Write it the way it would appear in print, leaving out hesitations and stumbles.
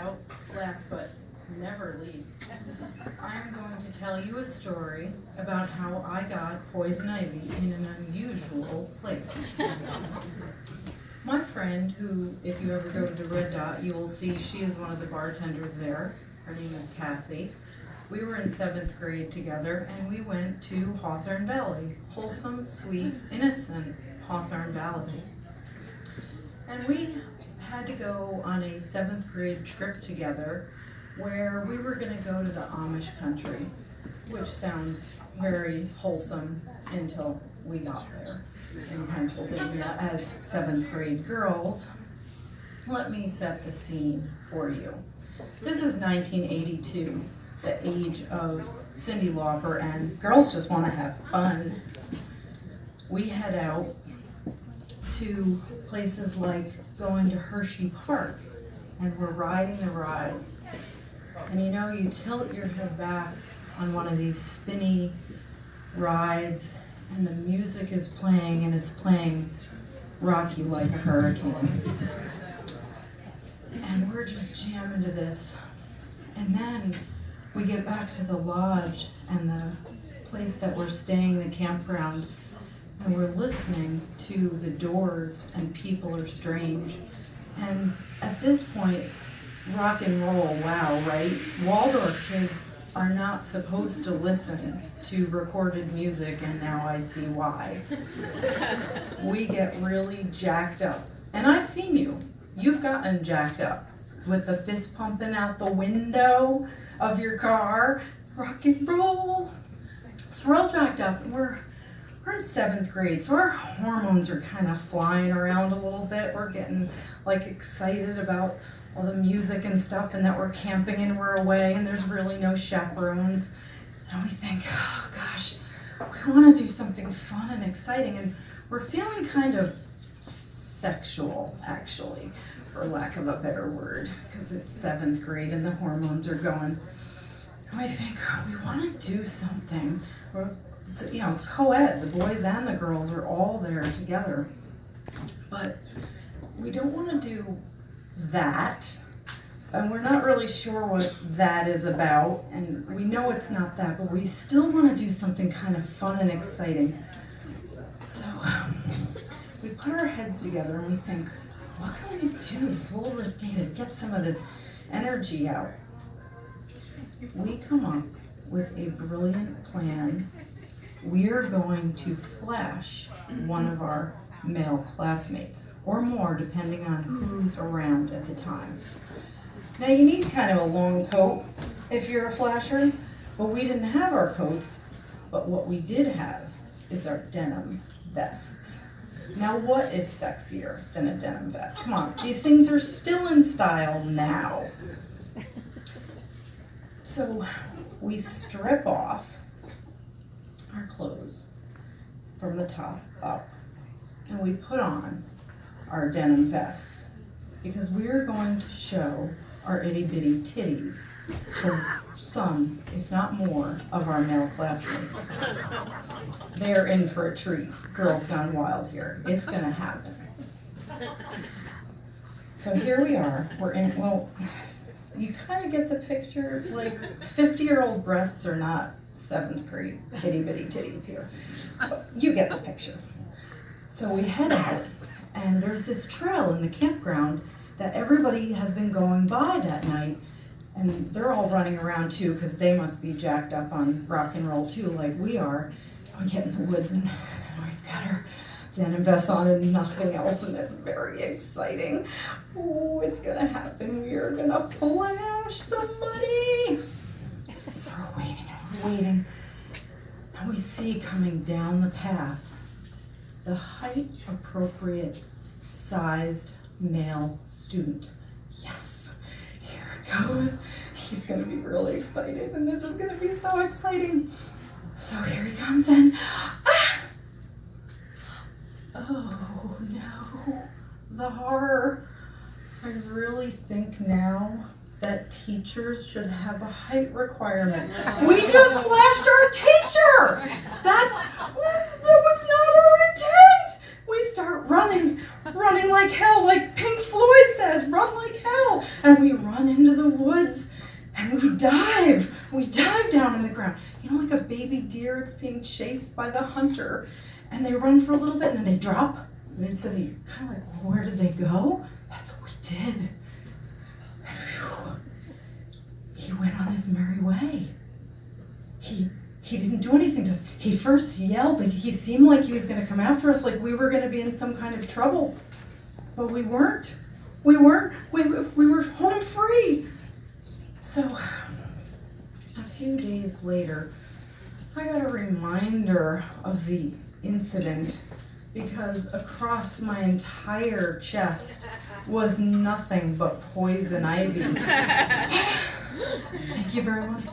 out, last but never least, I'm going to tell you a story about how I got poison ivy in an unusual place. My friend, who, if you ever go to the Red Dot, you will see she is one of the bartenders there. Her name is Cassie. We were in 7th grade together, and we went to Hawthorne Valley, wholesome, sweet, innocent Hawthorne Valley. And we had to go on a 7th grade trip together where we were going to go to the Amish country, which sounds very wholesome until we got there in Pennsylvania as 7th grade girls. Let me set the scene for you. This is 1982, the age of Cyndi Lauper, and girls just want to have fun. We head out to places like going to Hershey Park, and we're riding the rides. And you know, you tilt your head back on one of these spinny rides, and the music is playing, and it's playing Rock You Like a Hurricane. And we're just jamming to this. And then we get back to the lodge and the place that we're staying, the campground, and we're listening to The Doors and People Are Strange. And at this point, rock and roll, wow, right? Waldorf kids are not supposed to listen to recorded music, and now I see why. We get really jacked up. And I've seen you. You've gotten jacked up with the fist pumping out the window of your car. Rock and roll. So we're all jacked up, and we're in 7th grade, so our hormones are kind of flying around a little bit. We're getting like excited about all the music and stuff, and that we're camping and we're away and there's really no chaperones. And we think, oh gosh, we want to do something fun and exciting, and we're feeling kind of sexual, actually, for lack of a better word, because it's 7th grade and the hormones are going. And we think, oh, we want to do something. It's co-ed, the boys and the girls are all there together. But we don't want to do that, and we're not really sure what that is about, and we know it's not that, but we still want to do something kind of fun and exciting. So we put our heads together and we think, what can we do? It's a little risky to get some of this energy out. We come up with a brilliant plan. We're going to flash one of our male classmates, or more, depending on who's around at the time. Now, you need kind of a long coat if you're a flasher, but we didn't have our coats, but what we did have is our denim vests. Now, what is sexier than a denim vest? Come on, these things are still in style now. So we strip off our clothes from the top up, and we put on our denim vests because we're going to show our itty-bitty titties to some, if not more, of our male classmates. They're in for a treat. Girls Gone Wild here. It's gonna happen. So here we are. We're in, well, you kind of get the picture. Like, 50-year-old breasts are not 7th grade itty-bitty titties here. But you get the picture. So we head out, and there's this trail in the campground that everybody has been going by that night, and they're all running around too, because they must be jacked up on rock and roll too, like we are. We get in the woods, and we've got our denim vests on and nothing else, and it's very exciting. Oh, it's gonna happen. We are gonna flash somebody. So we're waiting, and we're waiting, and we see coming down the path the height appropriate sized male student. Yes, here it goes. He's gonna be really excited, and this is gonna be so exciting. So here he comes in. Ah! Oh no, the horror. I really think now that teachers should have a height requirement. We just flashed our teacher! That was not our intent! We start running like hell, like Pink Floyd says, run like hell. And we run into by the hunter, and they run for a little bit and then they drop. And then so you're kind of like, well, where did they go? That's what we did. And phew, he went on his merry way. He didn't do anything to us. He first yelled. He seemed like he was going to come after us, like we were going to be in some kind of trouble. But we weren't. We were home free. So a few days later, I got a reminder of the incident because across my entire chest was nothing but poison ivy. Thank you very much.